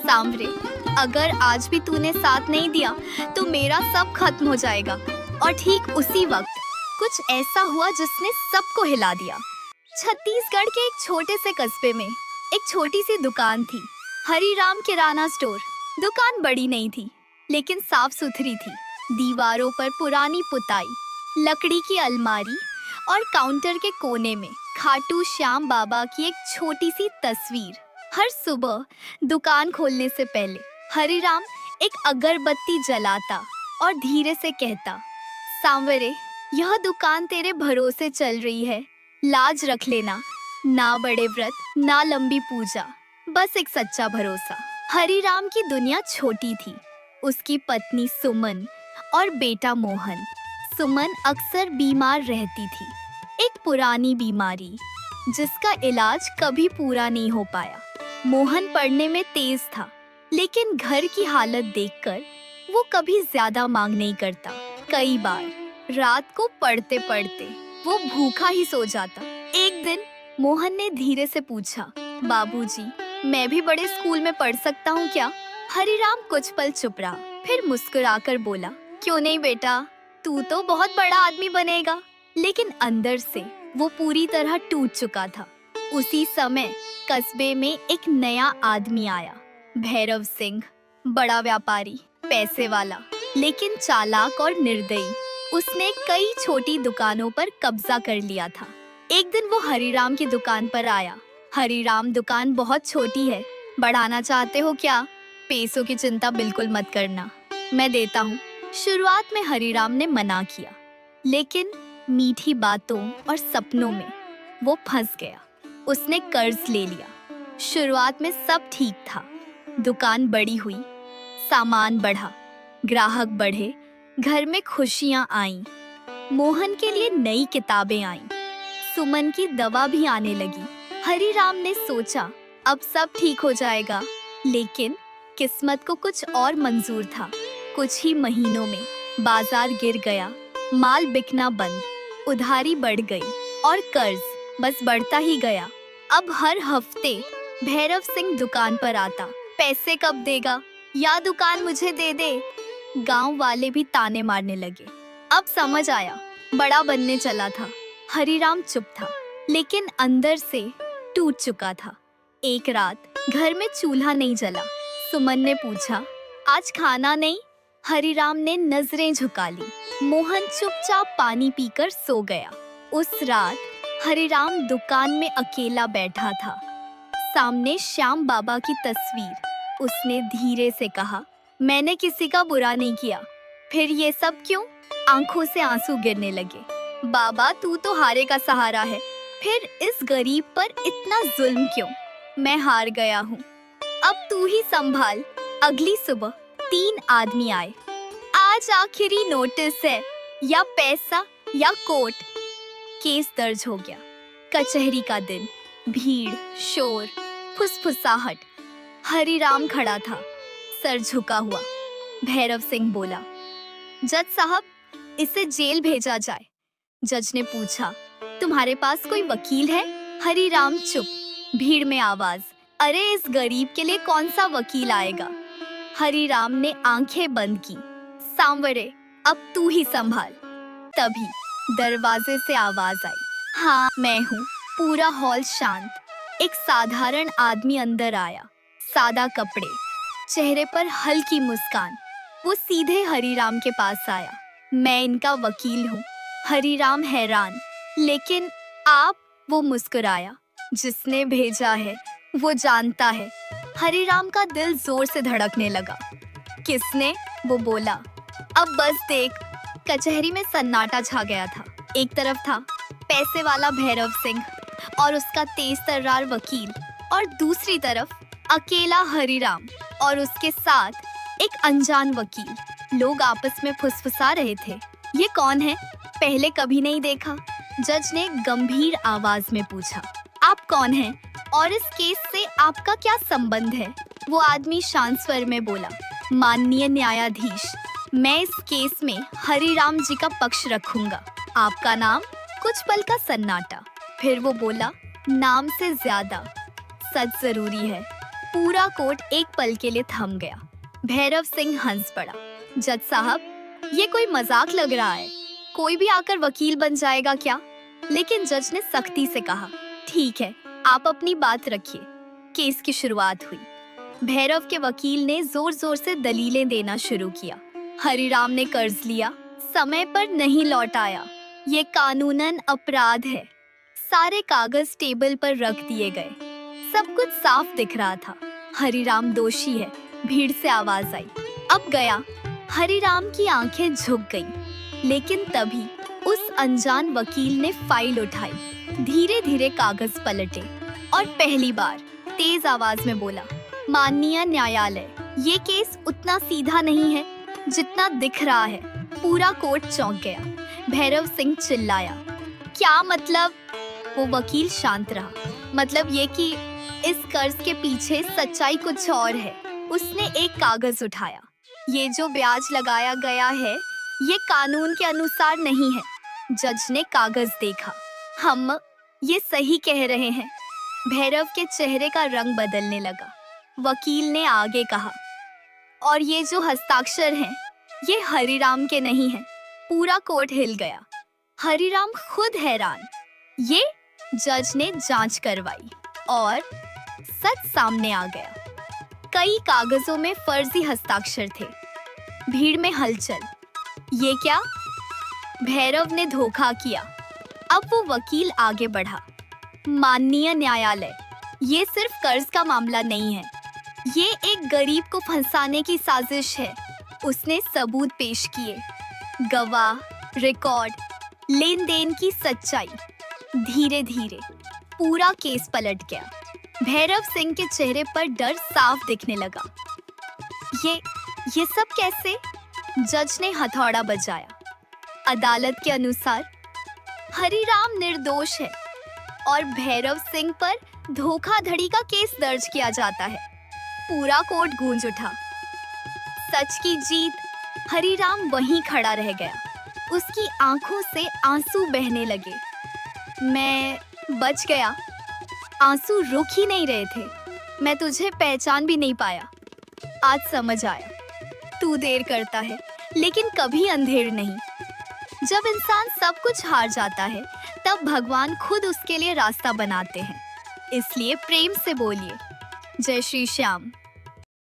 सांवरे, अगर आज भी तूने साथ नहीं दिया तो मेरा सब खत्म हो जाएगा। और ठीक उसी वक्त कुछ ऐसा हुआ जिसने सबको हिला दिया। छत्तीसगढ़ के एक छोटे से कस्बे में एक छोटी सी दुकान थी, हरिराम किराना स्टोर। दुकान बड़ी नहीं थी, लेकिन साफ सुथरी थी। दीवारों पर पुरानी पुताई, लकड़ी की अलमारी और काउंटर के कोने में खाटू श्याम बाबा की एक छोटी सी तस्वीर। हर सुबह दुकान खोलने से पहले हरिराम एक अगरबत्ती जलाता और धीरे से कहता, सांवरे, यह दुकान तेरे भरोसे चल रही है, लाज रख लेना। ना बड़े व्रत, ना लंबी पूजा, बस एक सच्चा भरोसा। हरिराम की दुनिया छोटी थी। उसकी पत्नी सुमन और बेटा मोहन। सुमन अक्सर बीमार रहती थी, एक पुरानी बीमारी जिसका इलाज कभी पूरा नहीं हो पाया। मोहन पढ़ने में तेज था, लेकिन घर की हालत देखकर वो कभी ज्यादा मांग नहीं करता। कई बार रात को पढ़ते पढ़ते वो भूखा ही सो जाता। एक दिन मोहन ने धीरे से पूछा, बाबूजी, मैं भी बड़े स्कूल में पढ़ सकता हूँ क्या? हरिराम कुछ पल चुप रहा, फिर मुस्कुराकर बोला, क्यों नहीं बेटा, तू तो बहुत बड़ा आदमी बनेगा। लेकिन अंदर से वो पूरी तरह टूट चुका था। उसी समय कस्बे में एक नया आदमी आया, भैरव सिंह। बड़ा व्यापारी, पैसे वाला, लेकिन चालाक और निर्दयी। उसने कई छोटी दुकानों पर कब्जा कर लिया था। एक दिन वो हरिराम की दुकान पर आया। हरिराम, दुकान बहुत छोटी है, बढ़ाना चाहते हो क्या? पैसों की चिंता बिल्कुल मत करना, मैं देता हूँ। शुरुआत में हरिराम ने मना किया, लेकिन मीठी बातों और सपनों में वो फंस गया। उसने कर्ज ले लिया। शुरुआत में सब ठीक था। दुकान बड़ी हुई, सामान बढ़ा, ग्राहक बढ़े, घर में खुशियां आईं। मोहन के लिए नई किताबें आईं, सुमन की दवा भी आने लगी। हरिराम ने सोचा अब सब ठीक हो जाएगा, लेकिन किस्मत को कुछ और मंजूर था। कुछ ही महीनों में बाजार गिर गया, माल बिकना बंद, उधारी बढ़ गई और कर्ज बस बढ़ता ही गया। अब हर हफ्ते भैरव सिंह दुकान पर आता, पैसे कब देगा या दुकान मुझे दे दे। गांव वाले भी ताने मारने लगे। अब समझ आया, बड़ा बनने चला था। हरिराम चुप था, लेकिन अंदर से टूट चुका था। एक रात घर में चूल्हा नहीं जला। सुमन ने पूछा, आज खाना नहीं? हरिराम ने नजरें झुका ली। मोहन चुपचाप पानी पीकर सो गया। उस रात हरिराम दुकान में अकेला बैठा था। सामने श्याम बाबा की तस्वीर। उसने धीरे से कहा, मैंने किसी का बुरा नहीं किया, फिर ये सब क्यों? आंखों से आंसू गिरने लगे। बाबा, तू तो हारे का सहारा है, फिर इस गरीब पर इतना जुल्म क्यों? मैं हार गया हूँ, अब तू ही संभाल। अगली सुबह 3 आदमी आए। आज आखिरी नोटिस है, या पैसा या कोर्ट। केस दर्ज हो गया। कचहरी का दिन, भीड़, शोर, फुसफुसाहट। हरिराम खड़ा था, सर झुका हुआ। भैरव सिंह बोला, जज साहब, इसे जेल भेजा जाए। जज ने पूछा, तुम्हारे पास कोई वकील है? हरिराम चुप। भीड़ में आवाज, अरे इस गरीब के लिए कौन सा वकील आएगा? हरिराम ने आंखें बंद की। सांवरे, अब तू ही संभाल। तभी दरवाजे से आवाज आई, हाँ मैं हूँ। पूरा हॉल शांत। एक साधारण आदमी अंदर आया, सादा कपड़े, चेहरे पर हल्की मुस्कान। वो सीधे हरिराम के पास आया। मैं इनका वकील हूँ। हरिराम हैरान, लेकिन आप? वो मुस्कुराया, जिसने भेजा है वो जानता है। हरिराम का दिल जोर से धड़कने लगा। किसने? वो बोला, अब बस देख। कचहरी में सन्नाटा छा गया था। एक तरफ था पैसे वाला भैरव सिंह और उसका तेज तर्रार वकील, और दूसरी तरफ अकेला हरिराम और उसके साथ एक अनजान वकील। लोग आपस में फुसफुसा रहे थे, ये कौन है? पहले कभी नहीं देखा। जज ने गंभीर आवाज में पूछा, आप कौन हैं और इस केस से आपका क्या संबंध है? वो आदमी शांत स्वर में बोला, माननीय न्यायाधीश, मैं इस केस में हरिराम जी का पक्ष रखूंगा। आपका नाम? कुछ पल का सन्नाटा। फिर वो बोला, नाम से ज्यादा सच जरूरी है। पूरा कोर्ट एक पल के लिए थम गया। भैरव सिंह हंस पड़ा। जज साहब, ये कोई मजाक लग रहा है। कोई भी आकर वकील बन जाएगा क्या? लेकिन जज ने सख्ती से कहा, ठीक है, आप अपनी बात रखिए। केस की शुरुआत हुई। भैरव के वकील ने जोर जोर से दलीलें देना शुरू किया। हरिराम ने कर्ज लिया, समय पर नहीं लौटाया, ये कानूनन अपराध है। सारे कागज टेबल पर रख दिए गए। सब कुछ साफ दिख रहा था। हरिराम दोषी है। भीड़ से आवाज आई, अब गया। हरिराम की आंखें झुक गईं। लेकिन तभी उस अनजान वकील ने फाइल उठाई, धीरे धीरे कागज पलटे और पहली बार तेज आवाज में बोला, माननीय न्यायालय, ये केस उतना सीधा नहीं है जितना दिख रहा है। पूरा कोर्ट चौंक गया। भैरव सिंह चिल्लाया, क्या मतलब? वो वकील शांत रहा। मतलब ये कि इस कर्ज के पीछे सच्चाई कुछ और है। उसने एक कागज उठाया। ये जो ब्याज लगाया गया है, ये कानून के अनुसार नहीं है। जज ने कागज देखा। हम ये सही कह रहे हैं। भैरव के चेहरे का रंग बदलने लगा। वकील ने आगे कहा, और ये जो हस्ताक्षर हैं, ये हरिराम के नहीं हैं। पूरा कोर्ट हिल गया। हरिराम खुद हैरान। ये? जज ने जांच करवाई और सच सामने आ गया। कई कागजों में फर्जी हस्ताक्षर थे। भीड़ में हलचल। ये क्या? भैरव ने धोखा किया। अब वो वकील आगे बढ़ा, माननीय न्यायालय, ये सिर्फ कर्ज का मामला नहीं है। ये एक गरीब को फंसाने की साजिश है। उसने सबूत पेश किए, गवाह, रिकॉर्ड, लेन देन की सच्चाई। धीरे धीरे पूरा केस पलट गया। भैरव सिंह के चेहरे पर डर साफ दिखने लगा। ये सब कैसे? जज ने हथौड़ा बजाया। अदालत के अनुसार हरिराम निर्दोष है और भैरव सिंह पर धोखाधड़ी का केस दर्ज किया जाता है। पूरा कोर्ट गूंज उठा। सच की जीत। हरिराम वहीं खड़ा रह गया। उसकी आंखों से आंसू बहने लगे। मैं बच गया। आंसू रुक ही नहीं रहे थे। मैं तुझे पहचान भी नहीं पाया। आज समझ आया, तू देर करता है लेकिन कभी अंधेर नहीं। जब इंसान सब कुछ हार जाता है, तब भगवान खुद उसके लिए रास्ता बनाते हैं। इसलिए प्रेम से बोलिए, जय श्री श्याम।